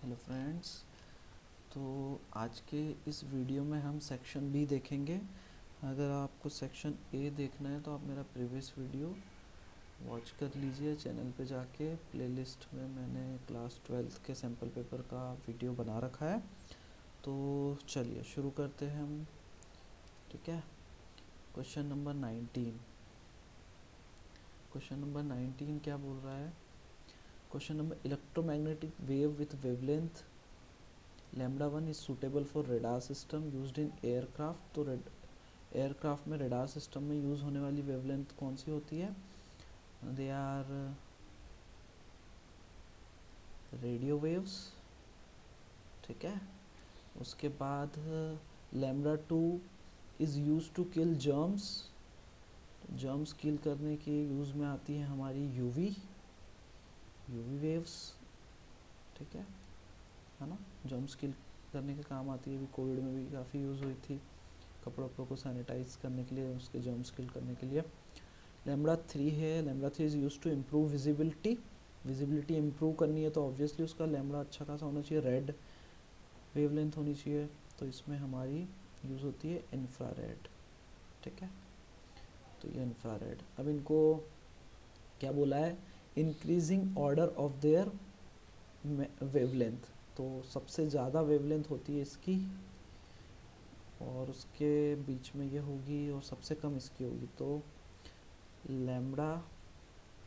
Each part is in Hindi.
Hello friends. तो आज के इस वीडियो में हम सेक्शन बी देखेंगे। अगर आपको सेक्शन ए देखना है तो आप मेरा प्रीवियस वीडियो वॉच कर लीजिए चैनल पे जाके। प्लेलिस्ट में मैंने क्लास 12th के सैम्पल पेपर का वीडियो बना रखा है। तो चलिए शुरू करते हैं हम। ठीक है, क्वेश्चन नंबर 19। क्वेश्चन नंबर 19 क्या बोल रहा है? Question number, electromagnetic wave with wavelength lambda 1 is suitable for radar system used in aircraft. तो एयरक्राफ्ट में रेडार सिस्टम में यूज़ होने वाली वेवलेंथ कौन सी होती है? They are radio waves. ठीक है, उसके बाद lambda 2 is use to kill germs. Germs kill करने के यूज़ में आती है हमारी यूवी वेव्स। ठीक है ना, जर्म्स किल करने के काम आती है। अभी कोविड में भी काफ़ी यूज़ हुई थी, कपड़ों को सैनिटाइज करने के लिए, उसके जर्म्स किल करने के लिए। लैम्डा 3 है, lambda 3 is use to improve visibility improve करनी है तो ऑब्वियसली उसका लैम्डा अच्छा खासा होना चाहिए, रेड वेवलेंथ होनी चाहिए। तो इसमें हमारी यूज़ होती है इंफ्रारेड। ठीक है, तो ये इंफ्रारेड। अब इनको क्या बोला है? Increasing order of their wavelength. तो सबसे ज़्यादा वेवलेंथ होती है इसकी और उसके बीच में ये होगी और सबसे कम इसकी होगी। तो lambda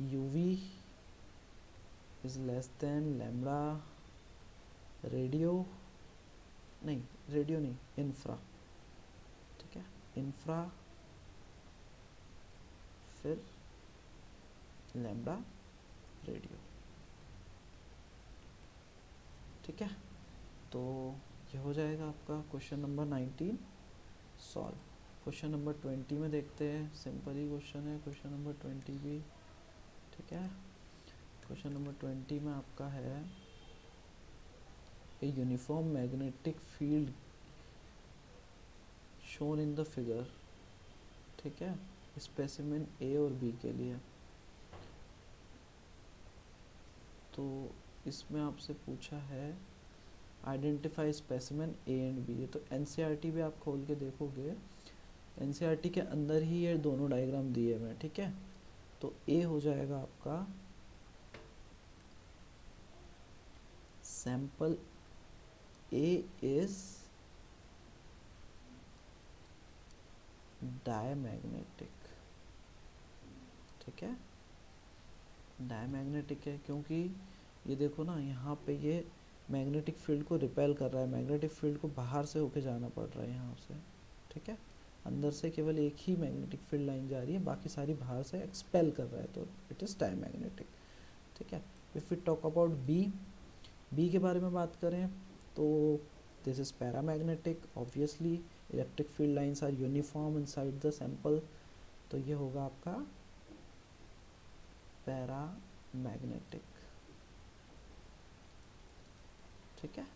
UV is less than lambda radio नहीं, इंफ्रा। ठीक है, इंफ्रा फिर लैम्डा रेडियो। ठीक है, तो ये हो जाएगा आपका question number 19 solve. Question number 20 में देखते हैं, सिंपल ही क्वेश्चन है क्वेश्चन नंबर 20 भी। ठीक है, क्वेश्चन नंबर 20 में आपका है a uniform magnetic field shown in the figure. ठीक है, स्पेसिमेन ए और बी के लिए। तो इसमें आपसे पूछा है identify specimen A and B. ये तो एनसीईआरटी भी आप खोल के देखोगे, एनसीईआरटी के अंदर ही ये दोनों डायग्राम दिए हुए हैं। ठीक है, तो ए हो जाएगा आपका सैंपल ए इज डायमैग्नेटिक। ठीक है, डायमैग्नेटिक है क्योंकि ये देखो ना, यहाँ पे ये मैग्नेटिक फील्ड को रिपेल कर रहा है, मैग्नेटिक फील्ड को बाहर से होके जाना पड़ रहा है यहाँ से। ठीक है, अंदर से केवल एक ही मैग्नेटिक फील्ड लाइन जा रही है, बाकी सारी बाहर से एक्सपेल कर रहा है, तो इट इज़ डायमैग्नेटिक। ठीक है, if we talk about B के बारे में बात करें तो this is paramagnetic. Obviously electric field lines are uniform inside the sample, तो ये होगा आपका पैरामैग्नेटिक। ठीक है,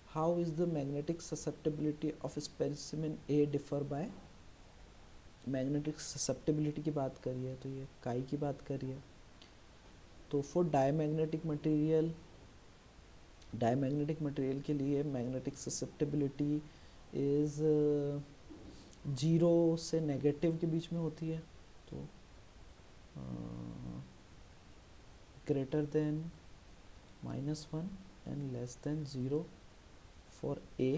how is the magnetic susceptibility of specimen A differ by. Magnetic susceptibility की बात करिए तो ये काई की बात करिए। तो फॉर डायमैग्नेटिक मटेरियल के लिए मैग्नेटिक ससेप्टेबिलिटी इज़ 0 से नेगेटिव के बीच में होती है। तो greater than -1 and less than 0 for a.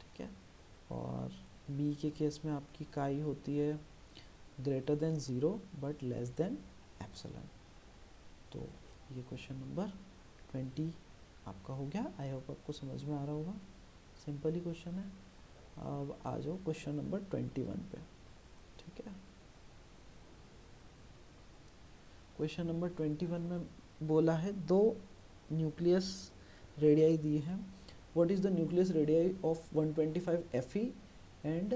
ठीक है, और बी के केस में आपकी काई होती है greater than 0 but less than epsilon. तो ये क्वेश्चन नंबर 20 आपका हो गया। आई होप आपको समझ में आ रहा होगा, सिंपल ही क्वेश्चन है। अब आ जाओ क्वेश्चन नंबर 21 पे। ठीक है, क्वेश्चन नंबर 21 में बोला है दो न्यूक्लियस रेडियाई दी है। What is the nucleus radii of 125 Fe and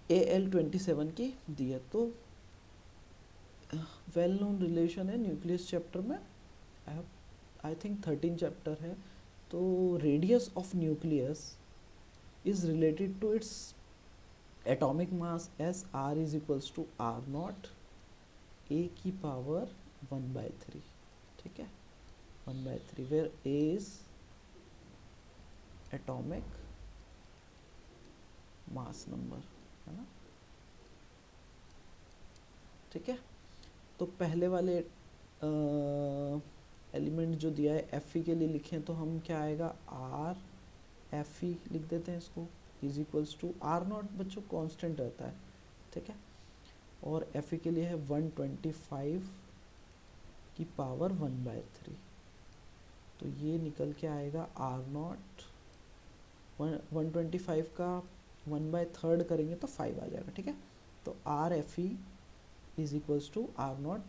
Al27 की दी है। तो वेल नोन रिलेशन है न्यूक्लियस चैप्टर में, आई थिंक 13 चैप्टर है। तो radius of nucleus is related to its atomic mass as r is equals to r0 a की पावर 1/3। ठीक है, 1/3 where A is atomic mass number, है ना। ठीक है, तो पहले वाले एलिमेंट जो दिया है Fe के लिए लिखें तो हम क्या आएगा, R Fe लिख देते हैं इसको, is equals to R naught बच्चों कांस्टेंट रहता है, ठीक है, और Fe के लिए है 125 की पावर 1/3, तो ये निकल के आएगा R नॉट 125 का 1/3 करेंगे तो 5 आ जाएगा, ठीक है। तो R Fe is equals to R naught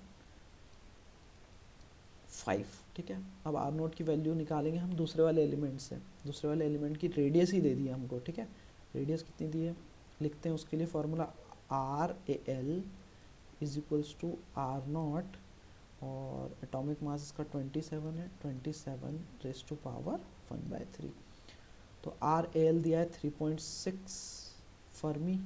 5, ठीक है। अब R नोट की वैल्यू निकालेंगे हम दूसरे वाले एलिमेंट से, दूसरे वाले एलिमेंट की रेडियस ही दे दी है हमको, ठीक है। रेडियस कितनी दी है, लिखते हैं उसके लिए formula RAL is equals to R naught, और एटॉमिक मास इसका 27 है, 27 रेज टू पावर 1/3, तो RAL दिया है 3.6 fermi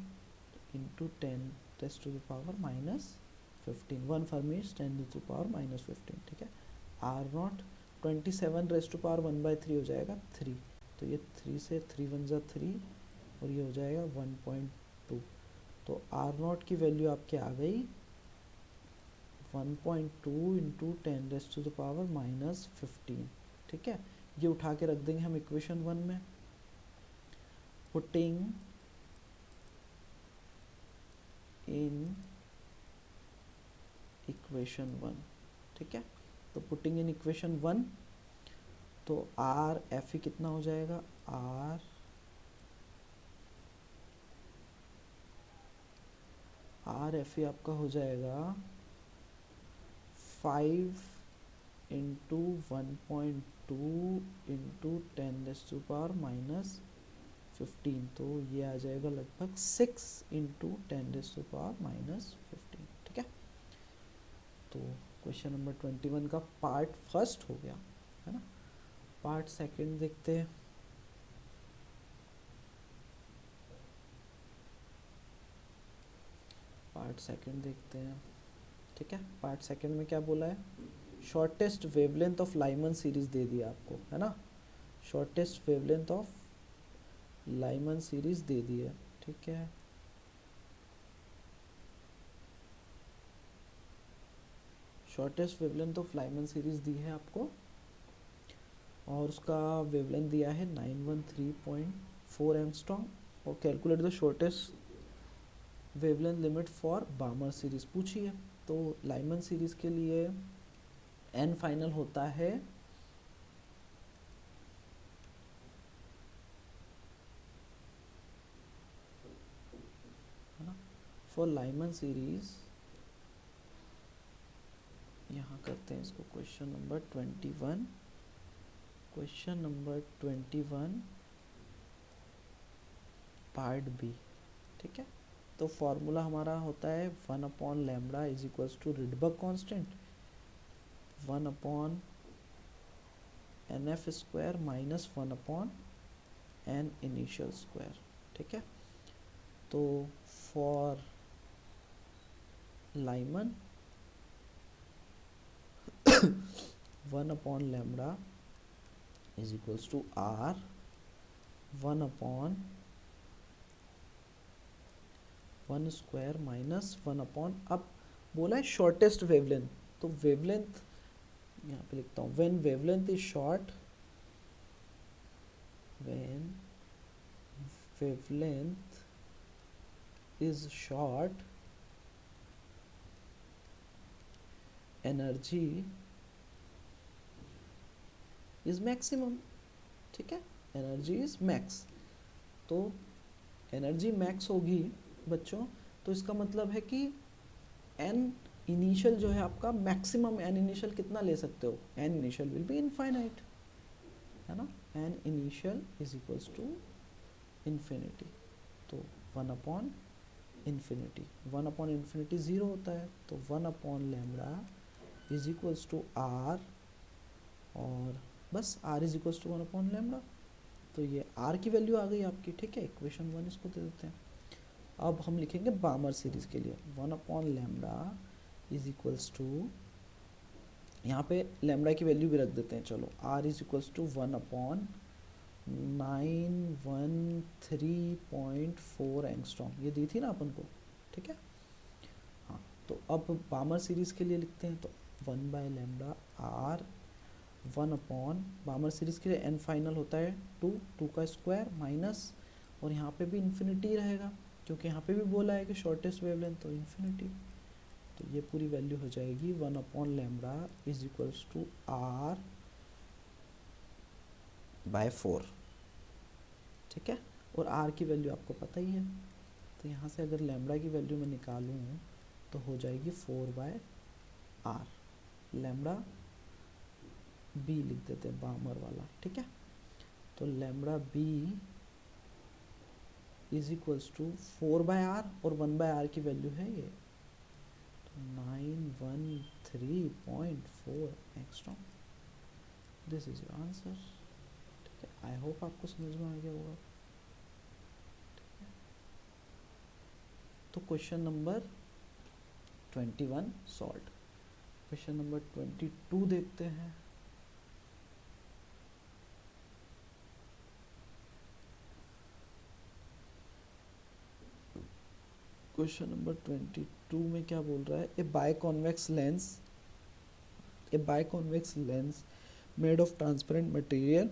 into 10 raise to the power -15, 1 fermi is 10 raise to power -15, ठीक है। R naught 27 raise to power 1/3 हो जाएगा 3, तो ये 3 से 3 1 जा 3 और ये हो जाएगा 1.2, तो R नॉट की वैल्यू आपके आ गई 1.2 into 10 raise to the power -15, ठीक है। ये उठा के रख देंगे हम इक्वेशन 1 में, पुटिंग इन इक्वेशन 1, ठीक है। तो पुटिंग इन इक्वेशन 1, तो R Fe कितना हो जाएगा, R Fe आपका हो जाएगा 5 into 1.2 into 10 raise to power -15, तो ये आ जाएगा लगभग 6 इंटू 10 रेज टू पावर -15, ठीक है। तो क्वेश्चन नंबर 21 का पार्ट फर्स्ट हो गया, है ना। पार्ट सेकंड देखते हैं। पार्ट सेकंड देखते हैं, ठीक है। पार्ट सेकंड में क्या बोला है, shortest wavelength of Lyman series दे दिया आपको, है ना। Shortest wavelength of Lyman series दे दी है, ठीक है। Shortest wavelength of Lyman series दी है आपको, और उसका वेवलेंथ दिया है 913.4 एंगस्ट्रॉम, और calculate the shortest wavelength limit for बामर series पूछी है। तो लाइमन सीरीज के लिए n फाइनल होता है ना, फॉर लाइमन सीरीज, यहाँ करते हैं इसको question number 21, question number 21 part B, ठीक है। तो फॉर्मूला हमारा होता है 1/λ is equals to Rydberg constant 1/nf square minus 1/n initial square, ठीक है। तो for Lyman 1/λ is equals to R 1/1 square minus 1/, अब बोला है शॉर्टेस्ट वेवलेंथ, तो वेवलेंथ यहाँ पे लिखता हूँ, when wavelength is short, when wavelength is short, energy is maximum, ठीक है। एनर्जी इज मैक्स, तो एनर्जी मैक्स होगी बच्चों, तो इसका मतलब है कि एन इनिशियल जो है आपका मैक्सिमम एन इनिशियल कितना ले सकते हो, n initial will be infinite, है ना। N initial is equals to infinity, तो 1/इन्फिनिटी, 1/इन्फिनिटी 0 होता है, तो 1/λ इज इक्वल्स टू R, और बस R इज इक्वल्स टू 1/λ, तो ये R की वैल्यू आ गई आपकी, ठीक है। इक्वेशन 1 इसको दे देते हैं। अब हम लिखेंगे बामर सीरीज के लिए 1/λ इज इक्वल्स टू यहाँ पे लैम्डा की वैल्यू भी रख देते हैं, चलो r is equals to 1/913.4 angstrom, ये दी थी ना अपन को, ठीक है। हाँ, तो अब बामर सीरीज़ के लिए लिखते हैं, तो 1/λ r 1 बामर सीरीज़ के लिए n फाइनल होता है 2 का स्क्वायर माइनस, और यहाँ पे भी इन्फिनिटी रहेगा क्योंकि यहाँ पे भी बोला है कि शॉर्टेस्ट वेवलेंथ, तो इन्फिनिटी। तो ये पूरी वैल्यू हो जाएगी 1/λ इज इक्वल्स टू r/4, ठीक है। और r की वैल्यू आपको पता ही है, तो यहाँ से अगर लैम्डा की वैल्यू मैं निकालूँ तो हो जाएगी 4/r। लैम्डा b लिख देते हैं, बामर वाला, ठीक है। तो lambda b is equals to 4/r और 1/r की वैल्यू है ये, तो 913.4 angstrom. This is your answer, ठीक है। आई होप आपको समझ में आ गया होगा, ठीक है। तो question number 21 solve. Question number 22 देखते हैं। क्वेश्चन नंबर 22 में क्या बोल रहा है, a biconvex lens made of transparent material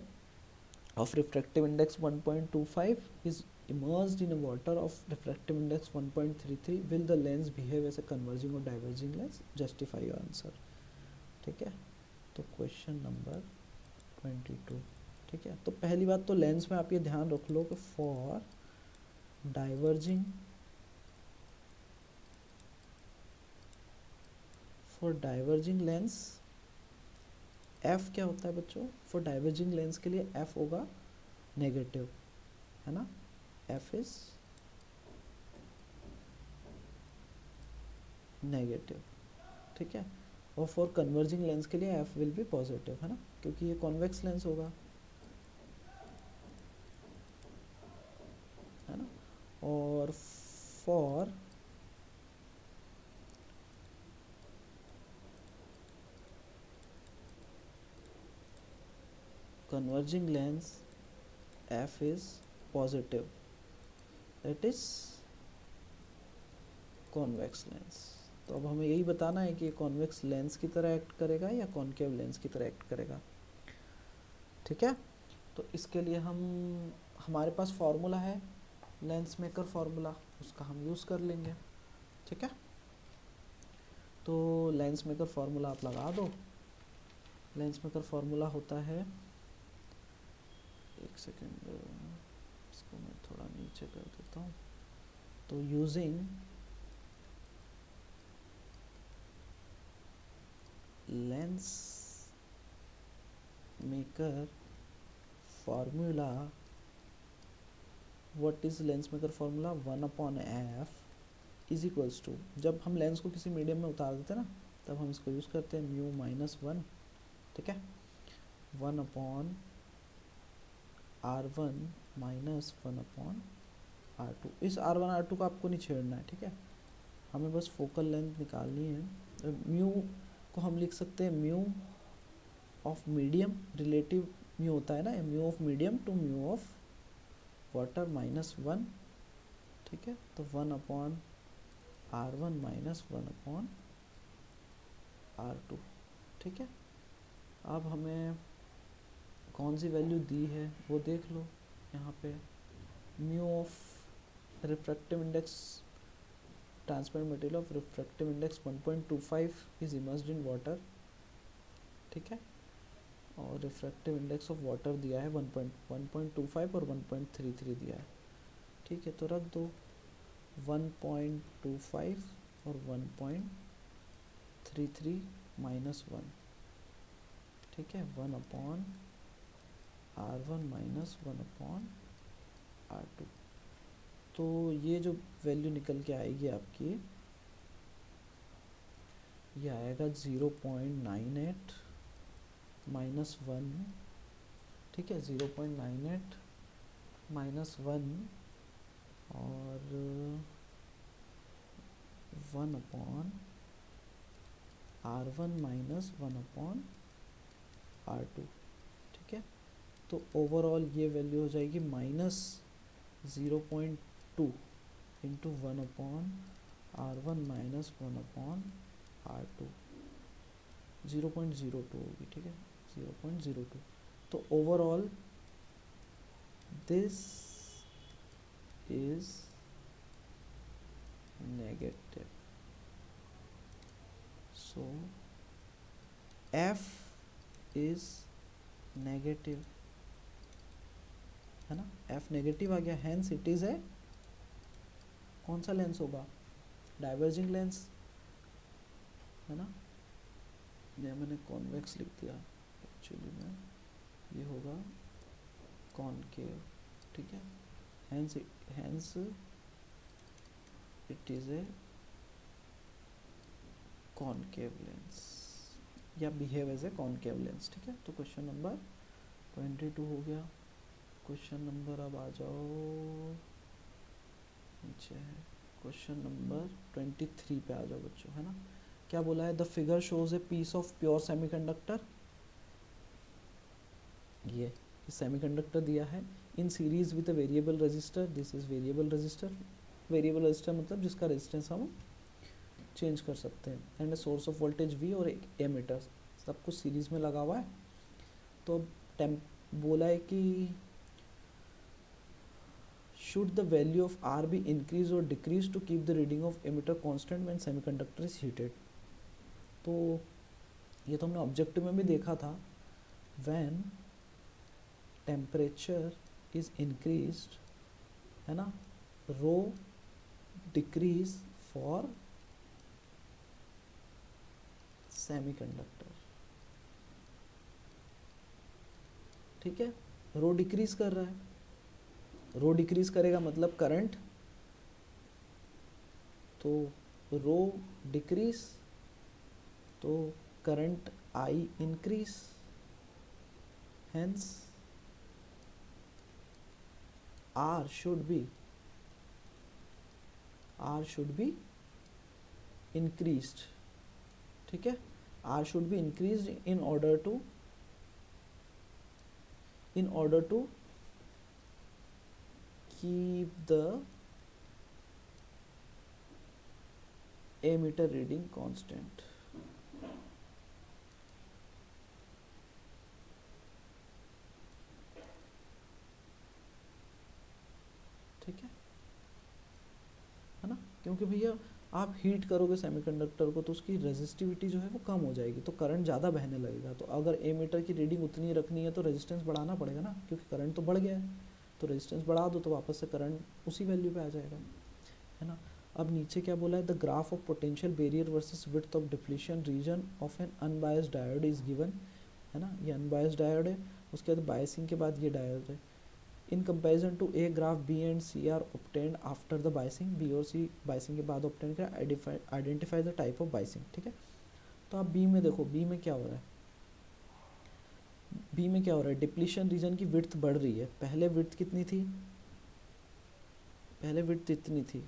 of refractive index 1.25 is immersed in a water of refractive index 1.33, will the lens behave as a converging or diverging lens? Justify your answer, ठीक है। तो क्वेश्चन नंबर 22, ठीक है। तो पहली बात तो लेंस में आप ये ध्यान रख लो कि फॉर डाइवर्जिंग लेंस f क्या होता है बच्चों, फॉर डाइवर्जिंग लेंस के लिए f होगा नेगेटिव, है ना, f इज नेगेटिव, ठीक है। और फॉर कन्वर्जिंग लेंस के लिए f विल बी पॉजिटिव, है ना, क्योंकि ये कॉन्वेक्स लेंस होगा, है ना। और for converging lens f is positive, that is convex lens। तो अब हमें यही बताना है कि कॉन्वेक्स लेंस की तरह एक्ट करेगा या कॉनकेव लेंस की तरह एक्ट करेगा, ठीक है। तो इसके लिए हमारे पास फॉर्मूला है लेंस मेकर फॉर्मूला, उसका हम यूज़ कर लेंगे, ठीक है। तो लेंस मेकर फॉर्मूला आप लगा दो। लेंस मेकर फॉर्मूला होता है, एक सेकेंड इसको मैं थोड़ा नीचे कर देता हूँ। तो using lens maker formula, what is lens maker formula, 1/f is equals to, जब हम लेंस को किसी मीडियम में उतार देते हैं ना, तब हम इसको यूज़ करते हैं म्यू -1, ठीक है। 1/r1 -1/r2। इस r1 r2 को आपको नहीं छेड़ना है, ठीक है, हमें बस फोकल लेंथ निकालनी है। म्यू को हम लिख सकते हैं mu of medium, relative mu होता है ना, mu of medium to mu of water -1, ठीक है। तो 1/r1 -1/r2, ठीक है। अब हमें कौन सी वैल्यू दी है वो देख लो, यहाँ पे mu of refractive index transparent material of refractive index 1.25 is immersed in water, ठीक है। और रिफ्रैक्टिव इंडेक्स ऑफ वाटर दिया है 1.25 और 1.33 दिया है, ठीक है। तो रख दो 1.25 और 1.33 -1, ठीक है, 1/r1 -1/r2। तो ये जो वैल्यू निकल के आएगी आपकी, ये आएगा 0.98 -1, ठीक है, 0.98 -1 और 1/r2 R1 माइनस 1/R2, ठीक है। तो ओवरऑल ये वैल्यू हो जाएगी -0.2 इंटू 1/R1 माइनस 1/R2, 0.02 होगी, ठीक है, 0.02। तो overall this is negative, so F is negative, है ना, F नेगेटिव आ गया, हैंस इट इज है, कौन सा लेंस होगा, डाइवर्जिंग लेंस, है ना, ये मैंने कॉन्वेक्स लिख दिया, एक्चुअली में ये होगा कॉनकेव, ठीक है, hence it is a concave lens या behave as a concave lens, ठीक है। तो क्वेश्चन नंबर 22 हो गया। क्वेश्चन नंबर, अब आ जाओ नीचे है, क्वेश्चन नंबर 23 पे आ जाओ बच्चों, है ना। क्या बोला है, the figure shows a piece of pure semiconductor, ये सेमीकंडक्टर दिया है, in series with a variable resistor, this is variable resistor, variable resistor मतलब जिसका रेजिस्टेंस हम चेंज कर सकते हैं, and a source of voltage V और एक एमीटर, सब कुछ सीरीज में लगा हुआ है। तो बोला है कि should the value of R be increase और decrease to keep the reading of ammeter constant when semiconductor is heated. तो ये तो हमने ऑब्जेक्टिव में भी देखा था, व्हेन टेम्परेचर इज इंक्रीज्ड, है ना, रो डिक्रीज फॉर सेमीकंडक्टर, ठीक है, रो डिक्रीज कर रहा है, रो डिक्रीज करेगा मतलब करंट, तो रो डिक्रीज तो current I increase, hence R should be increased, ठीक है, R should be increased in order to keep the ammeter reading constant, ठीक है ना, क्योंकि भैया आप हीट करोगे सेमीकंडक्टर को तो उसकी रेजिस्टिविटी जो है वो कम हो जाएगी, तो करंट ज़्यादा बहने लगेगा। तो अगर एमीटर की रीडिंग उतनी रखनी है तो रेजिस्टेंस बढ़ाना पड़ेगा ना, क्योंकि करंट तो बढ़ गया है, तो रेजिस्टेंस बढ़ा दो तो वापस से करंट उसी वैल्यू पे आ जाएगा, है ना। अब नीचे क्या बोला है, the graph of potential barrier versus width of depletion region of N unbiased diode is given, है ना, ये अनबायस्ड डायोड है, उसके बाद बायसिंग के बाद ये डायोड है। In comparison to A graph B and C are obtained after the biasing, B और सी बाइसिंग के बाद ऑब्टेन किया, identify the type of biasing, ठीक है। तो आप बी में देखो, बी में क्या हो रहा है, बी में क्या हो रहा है, डिप्लीशन रीजन की विड्थ बढ़ रही है, पहले विड्थ कितनी थी, पहले विड्थ इतनी थी,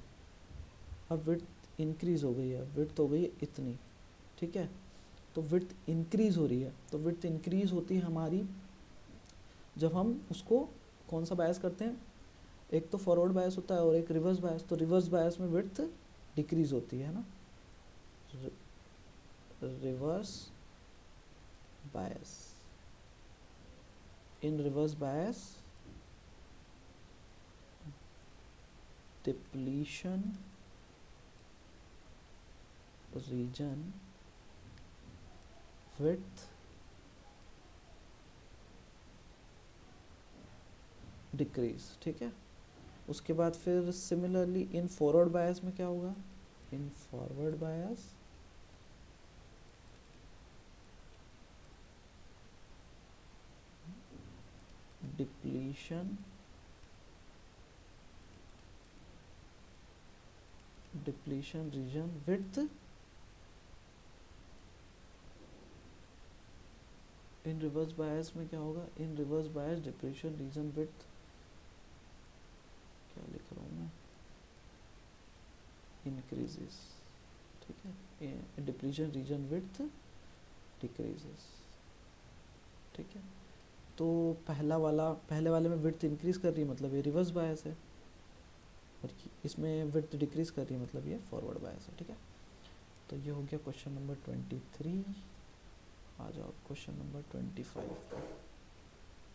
अब विड्थ इंक्रीज हो गई है, विड्थ हो गई है इतनी, ठीक है, तो विड्थ इंक्रीज हो रही है, तो विड्थ इंक्रीज होती है हमारी जब हम उसको कौन सा बायस करते हैं, एक तो फॉरवर्ड बायस होता है और एक रिवर्स बायस, तो रिवर्स बायस में विड्थ डिक्रीज होती है ना, reverse bias, in reverse bias depletion region width decrease, ठीक है। उसके बाद फिर सिमिलरली इन फॉरवर्ड बायस में क्या होगा, in forward bias depletion region width, in reverse bias में क्या होगा, in reverse bias depletion region width, क्या लिख रहा हूँ मैं, इंक्रीजेस, ठीक है, डिप्लीशन रीजन विड्थ डिक्रीजेस, ठीक है। तो पहले वाले में विड्थ इंक्रीज कर रही है मतलब ये रिवर्स बायस है, और इसमें विड्थ डिक्रीज कर रही है मतलब ये फॉरवर्ड बायस है, ठीक है। तो ये हो गया क्वेश्चन नंबर 23। आ जाओ क्वेश्चन नंबर 25 पे,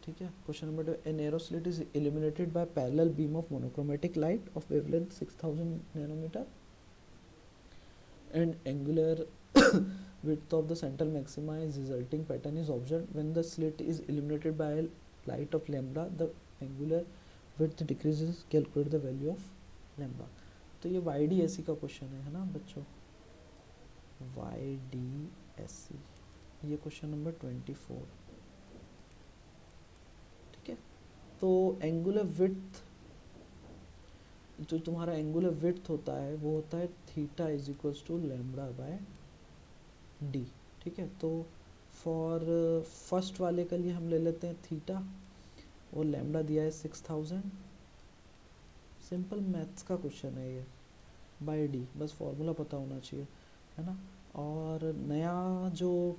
ठीक है। Question number 2, a narrow slit is illuminated by parallel beam of monochromatic light of wavelength 6000 nanometre and angular width of the central maxima is resulting pattern is observed when the slit is illuminated by light of lambda, the angular width decreases, calculate the value of lambda। तो ये YDSE का क्वेश्चन है ना बच्चों, YDSE, ये क्वेश्चन नंबर 24, ठीक है। तो एंगुलर विड्थ, जो तुम्हारा एंगुलर विड्थ होता है वो होता है theta is equals to lambda by D, ठीक है। तो फॉर फर्स्ट वाले के लिए हम ले लेते हैं थीटा, और लैम्बडा दिया है 6000, सिंपल मैथ्स का क्वेश्चन है ये, बाय डी, बस फॉर्मूला पता होना चाहिए, है ना। और नया जो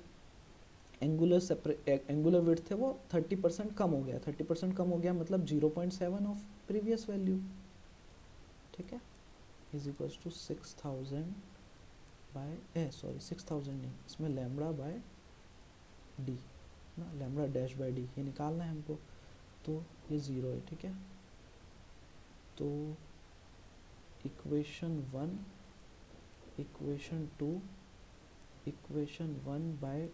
एंगुलर विड्थ है वो 30% कम हो गया, 30% कम हो गया मतलब 0.7 ऑफ प्रीवियस वैल्यू, ठीक है, इज इक्वल्स टू 6000 बाय 6000 नहीं, इसमें लैम्बडा बाय डी ना, लैम्बडा डैश बाय डी ये निकालना है हमको, तो ये 0 है, ठीक है। तो इक्वेशन 1, इक्वेशन 2, इक्वेशन 1 बाय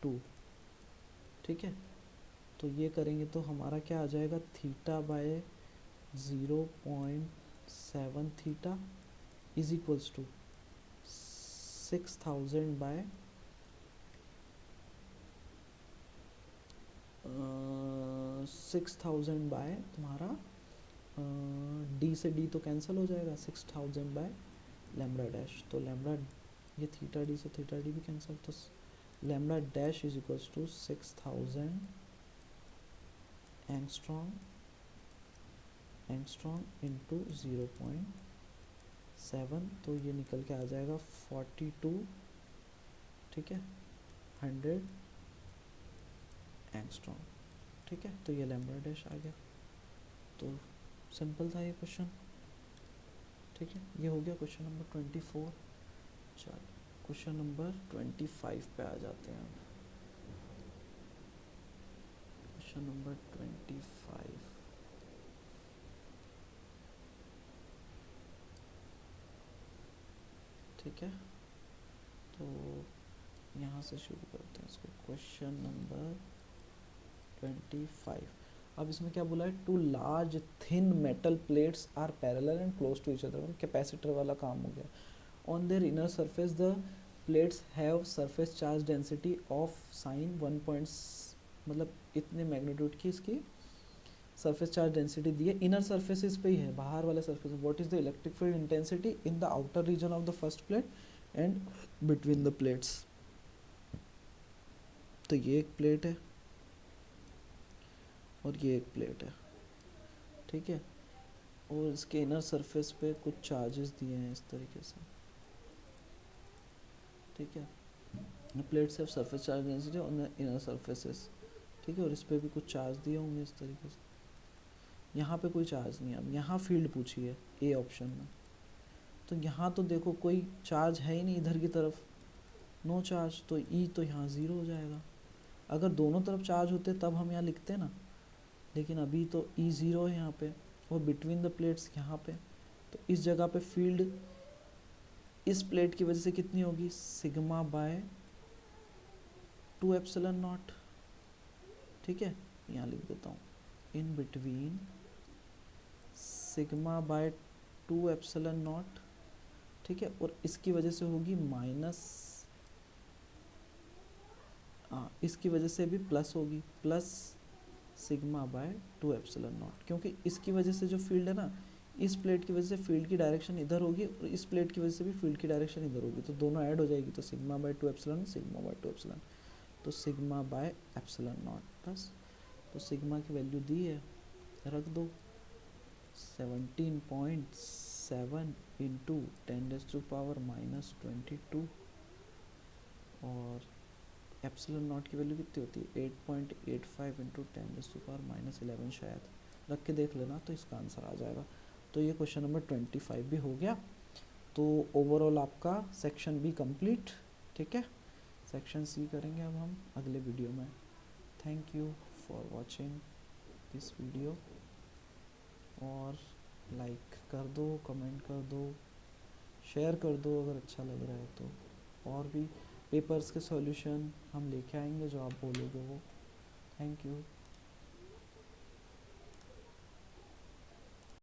2, ठीक है। तो ये करेंगे तो हमारा क्या आ जाएगा, theta by 0.7 theta is equals to 6000 by 6000 by तुम्हारा डी से डी तो कैंसिल हो जाएगा, 6000 बाय लैम्बडा डैश, तो लैम्बडा ये थीटा डी से थीटा डी भी कैंसिल, तो lambda dash is equals to 6000 angstrom into 0.7, तो ये निकल के आ जाएगा 42, ठीक है, 100 एंगस्ट्रॉम, ठीक है। तो ये लैम्बडा डैश आ गया, तो सिंपल था ये क्वेश्चन, ठीक है। ये हो गया क्वेश्चन नंबर 24। चलो क्वेश्चन नंबर 25 पे आ जाते हैं। क्वेश्चन नंबर 25, ठीक है। तो यहाँ से शुरू करते हैं इसको, क्वेश्चन नंबर 25। अब इसमें क्या बोला है, two large thin metal plates are parallel and close to each other, capacitor वाला काम हो गया। On their inner surface the plates have surface charge density of sign 1 मतलब इतने मैग्नीट्यूड की इसकी सरफेस चार्ज डेंसिटी दी है, इनर सरफेसेस पे ही है, बाहर वाले surface. What is the electric field intensity in the outer region of the first plate and between the plates. तो ये एक प्लेट है और ये एक प्लेट है, ठीक है, और इसके इनर सरफेस पे कुछ चार्जेस दिए हैं इस तरीके से, ठीक है। Plates have surface charge density on the inner surfaces, ठीक है, और इस पे भी कुछ चार्ज दिए होंगे इस तरीके से। यहाँ पे कोई चार्ज नहीं है। अब यहाँ फील्ड पूछी है ए ऑप्शन में, तो यहाँ तो देखो कोई चार्ज है ही नहीं इधर की तरफ, नो चार्ज, तो ई तो यहाँ ज़ीरो हो जाएगा। अगर दोनों तरफ चार्ज होते तब हम यहाँ लिखते ना, लेकिन अभी तो ई ज़ीरो है यहाँ पे, और बिटवीन द प्लेट्स यहाँ पे, तो इस जगह पे फील्ड इस प्लेट की वजह से कितनी होगी, सिग्मा बाय 2 एप्सिलॉन नॉट, ठीक है। यहाँ लिख देता हूँ, in between sigma bye 2 epsilon not, ठीक है, और इसकी वजह से होगी माइनस, इसकी वजह से भी प्लस होगी, plus sigma bye 2 epsilon not, क्योंकि इसकी वजह से जो फील्ड है ना, इस प्लेट की वजह से फील्ड की डायरेक्शन इधर होगी, और इस प्लेट की वजह से भी फील्ड की डायरेक्शन इधर होगी, तो दोनों ऐड हो जाएगी, तो sigma bye 2 epsilon, sigma bye 2 epsilon, तो सिग्मा बाय एप्सिलॉन नॉट बस। तो सिग्मा की वैल्यू दी है, रख दो 17.7 7 इंटू 10⁻⁻22 और एप्सिलॉन नॉट की वैल्यू कितनी होती है 8.85 इंटू 10⁻11 शायद, रख के देख लेना तो इसका आंसर आ जाएगा। तो ये क्वेश्चन नंबर 25 भी हो गया। तो ओवरऑल आपका सेक्शन बी कंप्लीट। ठीक है, सेक्शन सी करेंगे अब हम अगले वीडियो में। Thank you for watching this video, और लाइक कर दो, कमेंट कर दो, शेयर कर दो अगर अच्छा लग रहा है तो। और भी पेपर्स के सॉल्यूशन हम लेके आएंगे जो आप बोलोगे वो। Thank you.